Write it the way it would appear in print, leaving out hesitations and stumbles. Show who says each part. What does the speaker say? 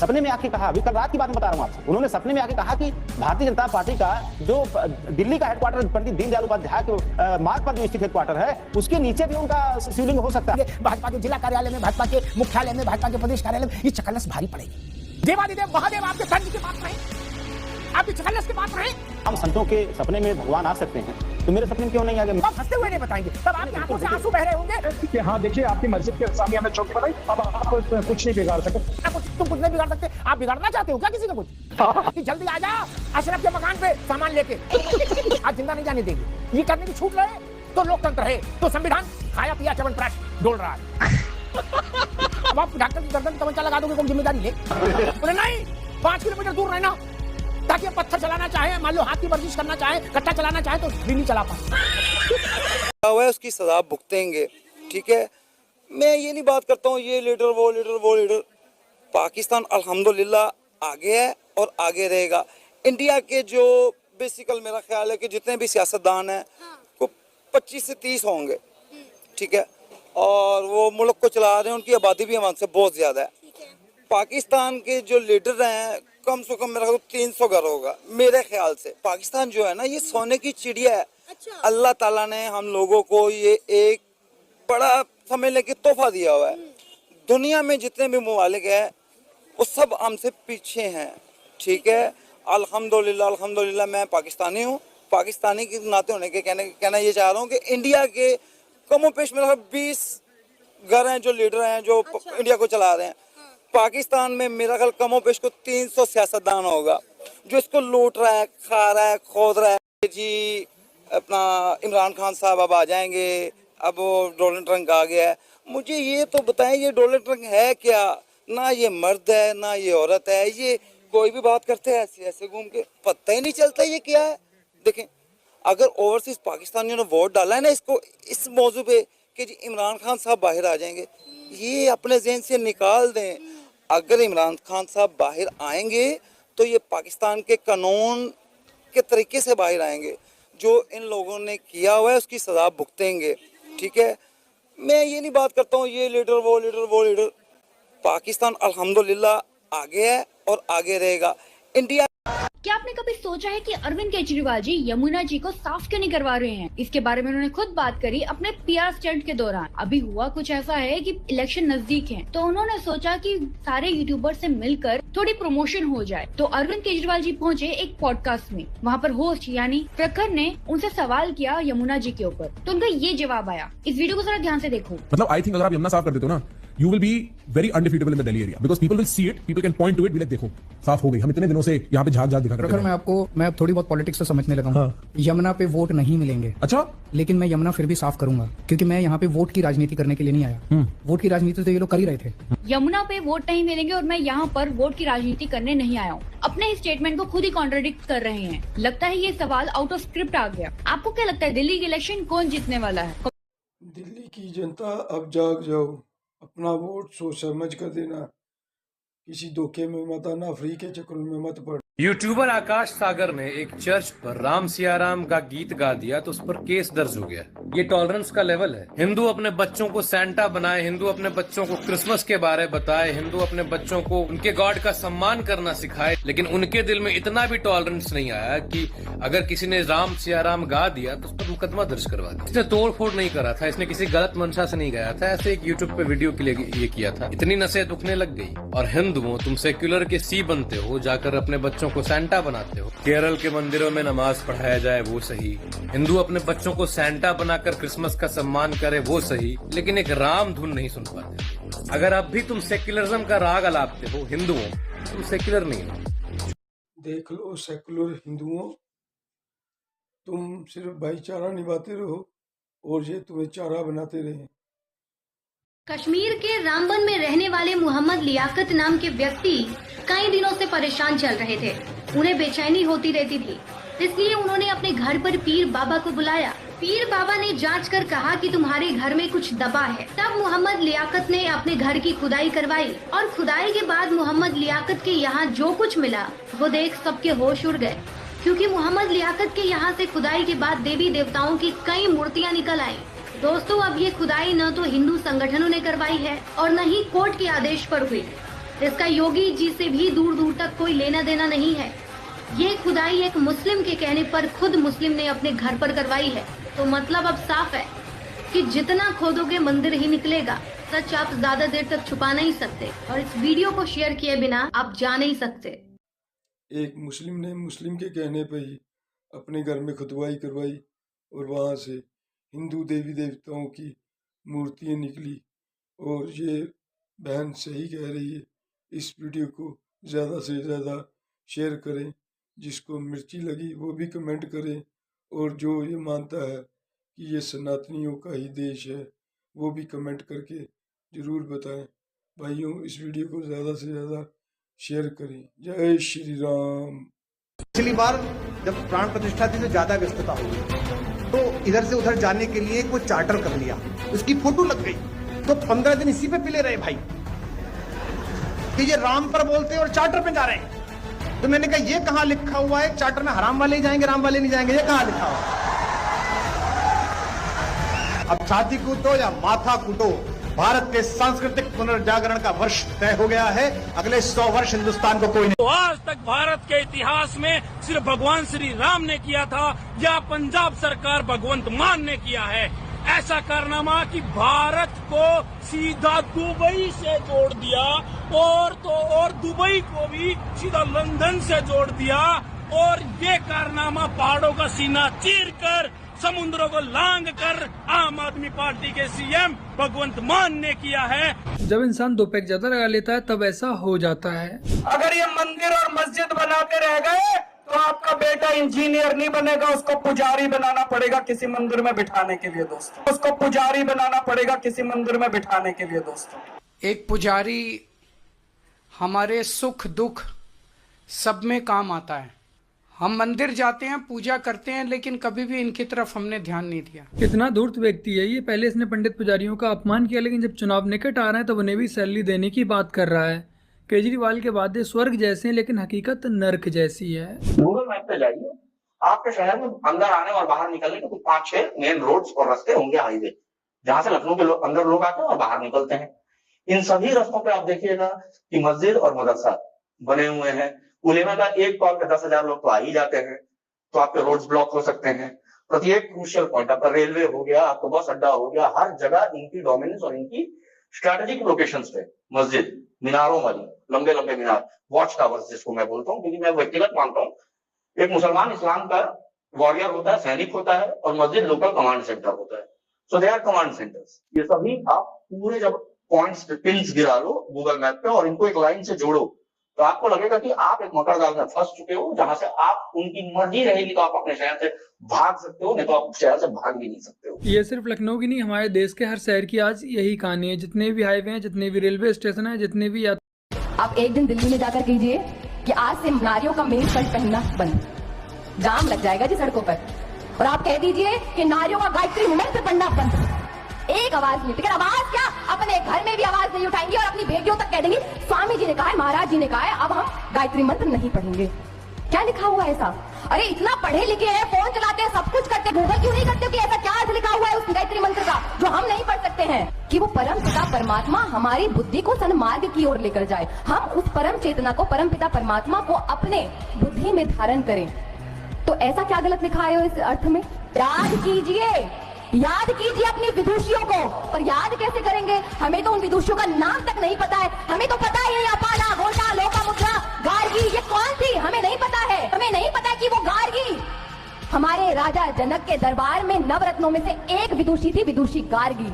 Speaker 1: सपने में आके कहा, अभी कल रात की बात बता रहा हूं आपको, उन्होंने सपने में आके कहा कि भारतीय जनता पार्टी का जो दिल्ली का हेडक्वार्टर पंडित दीनदयाल उपाध्याय के मार्ग पर जो स्थित हेडक्वार्टर है, उसके नीचे भी उनका शिवलिंग हो सकता है।
Speaker 2: भाजपा के जिला कार्यालय में, भाजपा के मुख्यालय में, भाजपा के प्रदेश कार्यालय में ये चकलस भारी पड़ेगी। देवादिदेव महादेव आपके तंज के पास नहीं, आपकी चकलस के पास नहीं।
Speaker 1: हम संतों के सपने में भगवान आ सकते हैं, तो मेरे सपने में क्यों नहीं आ गए?
Speaker 2: आप हंसते हुए नहीं बताएंगे, तब आपकी आंखों से आंसू बह रहे होंगे
Speaker 3: कि हाँ देखिए आपकी मस्जिद के सामने हमें चौकी बनाई, अब आप कुछ नहीं बिगाड़ सकते।
Speaker 2: तुम कुछ नहीं बिगाड़ सकते। आप बिगाड़ना चाहते हो क्या किसी का कुछ? कि जल्दी आ जा अशरफ के मकान पे सामान लेके, आज जिंदा नहीं जाने देंगे। ये करने की छूट रहे तो लोकतंत्र है, तो संविधान खाया पिया च्यवनप्राश डोल रहा है। अब आप डॉक्टर की गर्दन तमंचा लगा दोगे, कौन जिम्मेदारी ले? बोले नहीं, 5 किलोमीटर दूर रहना, ताकि पत्थर चलाना चाहे, मान लो हाथ की वर्जिश करना चाहे, कट्टा चलाना चाहे तो भी नहीं चला पाए।
Speaker 4: उसकी सजा भुगतेंगे, ठीक है। मैं ये नहीं बात करता हूँ ये लीडर वो लीडर वो लीडर। पाकिस्तान अल्हम्दुलिल्लाह आगे है और आगे रहेगा। इंडिया के जो बेसिकल मेरा ख्याल है कि जितने भी सियासतदान हैं वो 25 से 30 होंगे, ठीक है, और वो मुल्क को चला रहे हैं, उनकी आबादी भी हमारे से बहुत ज़्यादा है। पाकिस्तान के जो लीडर हैं कम से कम मेरा 300 घर होगा मेरे ख्याल से। पाकिस्तान जो है ना ये सोने की चिड़िया है। अल्लाह ताला ने हम लोगों को ये एक बड़ा समझ ले कि तोहफा दिया हुआ है। दुनिया में जितने भी ममालिक हैं वो सब हमसे पीछे हैं, ठीक है। अल्हम्दुलिल्लाह अल्हम्दुलिल्लाह मैं पाकिस्तानी हूँ। पाकिस्तानी के नाते होने के कहना ये चाह रहा हूँ कि इंडिया के कमो पेश मेरा 20 घर हैं जो लीडर हैं जो इंडिया को चला रहे हैं। पाकिस्तान में मेरा ख्याल कमो पेश को 300 सियासतदान होगा जो इसको लूट रहा है, खा रहा है, खोद रहा है। जी अपना इमरान खान साहब अब आ जाएंगे, अब वो डोनाल्ड ट्रंप आ गया है। मुझे ये तो बताएं ये डोनाल्ड ट्रंप है क्या? ना ये मर्द है ना ये औरत है, ये कोई भी बात करते हैं ऐसे ऐसे घूम के, पता ही नहीं चलता ये क्या है। देखें अगर ओवरसीज पाकिस्तानियों ने वोट डाला है ना इसको इस मौजू पे कि जी इमरान खान साहब बाहर आ जाएंगे, ये अपने जहन से निकाल दें। अगर इमरान खान साहब बाहर आएंगे तो ये पाकिस्तान के कानून के तरीके से बाहर आएंगे। जो इन लोगों ने किया हुआ है उसकी सजा भुगतेंगे, ठीक है। मैं ये नहीं बात करता हूँ ये लीडर वो लीडर वो लीडर। पाकिस्तान अल्हम्दुलिल्लाह आगे है और आगे रहेगा। इंडिया
Speaker 5: क्या आपने कभी सोचा है कि अरविंद केजरीवाल जी यमुना जी को साफ क्यों नहीं करवा रहे हैं? इसके बारे में उन्होंने खुद बात करी अपने पीआर स्टंट के दौरान। अभी हुआ कुछ ऐसा है कि इलेक्शन नजदीक है, तो उन्होंने सोचा कि सारे यूट्यूबर से मिलकर थोड़ी प्रमोशन हो जाए। तो अरविंद केजरीवाल जी पहुंचे एक पॉडकास्ट में। वहां पर होस्ट यानी प्रखर ने उनसे सवाल किया यमुना जी के ऊपर, तो उनका ये जवाब आया। इस वीडियो को जरा ध्यान से देखो।
Speaker 6: मतलब आई थिंक अगर आप यमुना साफ कर देते हो ना, you will be very undefeatable in the Delhi area because people will see it, people can point to it, be like देखो साफ हो गई। हम इतने दिनों से यहाँ पे झाग झाग दिखा करते हैं।
Speaker 3: मैं अब थोड़ी बहुत पॉलिटिक्स से समझने लगा हूँ। हाँ। यमुना पे वोट नहीं मिलेंगे।
Speaker 6: अच्छा,
Speaker 3: लेकिन मैं यमुना फिर भी साफ करूंगा क्योंकि मैं यहाँ पे वोट की राजनीति करने के लिए नहीं आया। वोट की राजनीति तो ये लोग कर ही रहे थे।
Speaker 5: यमुना पे वोट नहीं मिलेंगे और मैं यहाँ पर वोट की राजनीति करने नहीं आया हूँ। अपने इस स्टेटमेंट को खुद ही कॉन्ट्रडिक्ट कर रहे हैं। लगता है ये सवाल आउट ऑफ स्क्रिप्ट आ गया। आपको क्या लगता है दिल्ली की इलेक्शन कौन जीतने वाला है?
Speaker 7: दिल्ली की जनता अब जाग जाओ, अपना वोट सोच समझ कर देना, किसी धोखे में मत आना, फ्री के चक्कर में मत पड़।
Speaker 8: यूट्यूबर आकाश सागर ने एक चर्च पर राम सिया राम का गीत गा दिया तो उस पर केस दर्ज हो गया। ये टॉलरेंस का लेवल है। हिंदू अपने बच्चों को सैंटा बनाए, हिंदू अपने बच्चों को क्रिसमस के बारे बताए, हिंदू अपने बच्चों को उनके गॉड का सम्मान करना सिखाए, लेकिन उनके दिल में इतना भी टॉलरेंस नहीं आया कि अगर किसी ने राम सिया राम गा दिया तो उस पर मुकदमा दर्ज करवा दिया। इसने तोड़ फोड़ नहीं करा था, इसने किसी गलत मंशा से नहीं गया था, ऐसे एक यूट्यूब पे वीडियो के लिए ये किया था। इतनी नसें दुखने लग गई। और हिंदुओं तुम सेक्युलर के सी बनते हो, जाकर अपने बच्चों को सैंटा बनाते हो। केरल के मंदिरों में नमाज पढ़ाया जाए वो सही, हिंदू अपने बच्चों को सैंटा बनाकर क्रिसमस का सम्मान करे वो सही, लेकिन एक राम धुन नहीं सुन पाते। अगर अब भी तुम सेक्युलरिज्म का राग अलापते हो हिंदुओं, तुम सेक्युलर नहीं हो।
Speaker 7: देख लो सेकुलर हिंदुओं, तुम सिर्फ भाईचारा निभाते रहो और ये तुम्हें चारा बनाते रहे।
Speaker 9: कश्मीर के रामबन में रहने वाले मोहम्मद लियाकत नाम के व्यक्ति कई दिनों से परेशान चल रहे थे। उन्हें बेचैनी होती रहती थी, इसलिए उन्होंने अपने घर पर पीर बाबा को बुलाया। पीर बाबा ने जांच कर कहा कि तुम्हारे घर में कुछ दबा है। तब मोहम्मद लियाकत ने अपने घर की खुदाई करवाई और खुदाई के बाद मोहम्मद लियाकत के यहाँ जो कुछ मिला वो देख सबके होश उड़ गए, क्योंकि मोहम्मद लियाकत के यहाँ से खुदाई के बाद देवी देवताओं की कई मूर्तियाँ निकल आई। दोस्तों अब ये खुदाई न तो हिंदू संगठनों ने करवाई है और न ही कोर्ट के आदेश पर हुई। इसका योगी जी से भी दूर दूर तक कोई लेना देना नहीं है। ये खुदाई एक मुस्लिम के कहने पर खुद मुस्लिम ने अपने घर पर करवाई है। तो मतलब अब साफ है कि जितना खोदोगे मंदिर ही निकलेगा। सच आप ज्यादा देर तक छुपा नहीं सकते और इस वीडियो को शेयर किए बिना आप जा नहीं सकते।
Speaker 7: एक मुस्लिम ने मुस्लिम के कहने पर ही अपने घर में खुदवाई करवाई और वहाँ से हिंदू देवी देवताओं की मूर्तियाँ निकली। और ये बहन सही कह रही है। इस वीडियो को ज़्यादा से ज़्यादा शेयर करें। जिसको मिर्ची लगी वो भी कमेंट करें, और जो ये मानता है कि ये सनातनियों का ही देश है वो भी कमेंट करके ज़रूर बताएं। भाइयों, इस वीडियो को ज़्यादा से ज़्यादा शेयर करें। जय श्री राम।
Speaker 10: पिछली बार जब प्राण प्रतिष्ठा थी तो ज्यादा व्यस्तता हो गई, तो इधर से उधर जाने के लिए कोई चार्टर कर लिया, उसकी फोटो लग गई, तो 15 दिन इसी पे पिले रहे भाई कि ये राम पर बोलते हैं और चार्टर पे जा रहे हैं। तो मैंने कहा ये कहां लिखा हुआ है चार्टर में हराम वाले ही जाएंगे, राम वाले नहीं जाएंगे, ये कहां लिखा हुआ है? अब छाती कूटो या माथा कूटो, भारत के सांस्कृतिक पुनर्जागरण का वर्ष तय हो गया है। अगले 100 वर्ष हिंदुस्तान को कोई नहीं।
Speaker 11: तो आज तक भारत के इतिहास में सिर्फ भगवान श्री राम ने किया था या पंजाब सरकार भगवंत मान ने किया है ऐसा कारनामा कि भारत को सीधा दुबई से जोड़ दिया, और दुबई को भी सीधा लंदन से जोड़ दिया। और ये कारनामा पहाड़ों का सीना चीर कर, समुद्रों को लांग कर आम आदमी पार्टी के सीएम भगवंत मान ने किया है।
Speaker 12: जब इंसान दो पैक ज्यादा लगा लेता है तब ऐसा हो जाता है।
Speaker 11: अगर ये मंदिर और मस्जिद बनाते रह गए तो आपका बेटा इंजीनियर नहीं बनेगा, उसको पुजारी बनाना पड़ेगा किसी मंदिर में बिठाने के लिए दोस्तों। उसको पुजारी बनाना पड़ेगा किसी मंदिर में बिठाने के लिए दोस्तों।
Speaker 12: एक पुजारी हमारे सुख दुख सब में काम आता है। हम मंदिर जाते हैं, पूजा करते हैं, लेकिन कभी भी इनकी तरफ हमने ध्यान नहीं दिया।
Speaker 13: कितना धूर्त व्यक्ति है ये। पहले इसने पंडित पुजारियों का अपमान किया, लेकिन जब चुनाव निकट आ रहे हैं तो उन्हें भी सैलरी देने की बात कर रहा है। केजरीवाल के वादे स्वर्ग जैसे हैं, लेकिन हकीकत नर्क जैसी है।
Speaker 14: गूगल मैप पे जाइए, आपके शहर में अंदर आने और बाहर निकलने के कुछ 5-6 मेन रोड्स और रास्ते होंगे, हाईवे, जहां से लखनऊ के अंदर लोग आते हैं और बाहर निकलते हैं। इन सभी रास्तों पे आप देखिएगा कि मस्जिद और मदरसा बने हुए हैं। उलेमा का एक कॉल पे 10,000 लोग तो आ ही जाते हैं, तो आपके रोड्स ब्लॉक हो सकते हैं। प्रत्येक क्रूशियल पॉइंट, आपका रेलवे हो गया, आपका बस अड्डा हो गया, हर जगह इनकी डोमिनेंस और इनकी स्ट्रेटेजिक लोकेशंस पे मस्जिद, मीनारों वाली लंबे लंबे मीनार, वॉच टावर्स जिसको मैं बोलता हूँ, क्योंकि मैं व्यक्तिगत मानता हूँ एक मुसलमान इस्लाम का वॉरियर होता है, सैनिक होता है, और मस्जिद लोकल कमांड सेंटर होता है। सो दे आर कमांड सेंटर्स। ये सभी आप पूरे जब पॉइंट्स पिन्स गिरा लो गूगल मैप पे और इनको एक लाइन से जोड़ो तो आपको लगेगा कि आप एक मकर जाल में फंस चुके हो, जहां से आप उनकी मर्जी रहेगी तो आप अपने शहर से भाग सकते हो, नहीं तो आप शहर से भाग भी नहीं सकते हो।
Speaker 13: ये सिर्फ लखनऊ की नहीं, हमारे देश के हर शहर की आज यही कहानी है। जितने भी हाईवे हैं, जितने भी रेलवे स्टेशन है, जितने भी
Speaker 15: आप एक दिन दिल्ली में जाकर कीजिए कि आज से नारियों का मेन शर्ट पहनना बंद, जाम लग जाएगा जी सड़कों पर। और आप कह दीजिए कि नारियों का गायत्री मंत्र पढ़ना बंद। एक आवाज नहीं, लेकिन आवाज क्या, अपने घर में भी आवाज नहीं उठाएंगे और अपनी बेटियों तक कह देंगे स्वामी जी ने कहा है, महाराज जी ने कहा है, अब हम गायत्री मंत्र नहीं पढ़ेंगे। क्या लिखा हुआ है ऐसा? अरे इतना पढ़े लिखे हैं, फोन चलाते हैं, सब कुछ करते हैं, गूगल क्यों नहीं करते कि ऐसा क्या अर्थ लिखा हुआ है उस गायत्री मंत्र का जो हम नहीं पढ़ सकते हैं? कि वो परम पिता परमात्मा हमारी बुद्धि को सन्मार्ग की ओर लेकर जाए, हम उस परम चेतना को, परम पिता परमात्मा को अपने बुद्धि में धारण करें। तो ऐसा क्या गलत लिखा है इस अर्थ में? याद कीजिए अपनी विदुषियों को। पर याद कैसे करेंगे? हमें तो उन विदुषियों का नाम तक नहीं पता है। हमें तो पता ही नहीं अपाला, घोटा, लोपामुद्रा, गार्गी ये कौन थी, हमें नहीं पता है। हमें नहीं पता कि वो गार्गी हमारे राजा जनक के दरबार में नवरत्नों में से एक विदुषी थी, विदुषी गार्गी।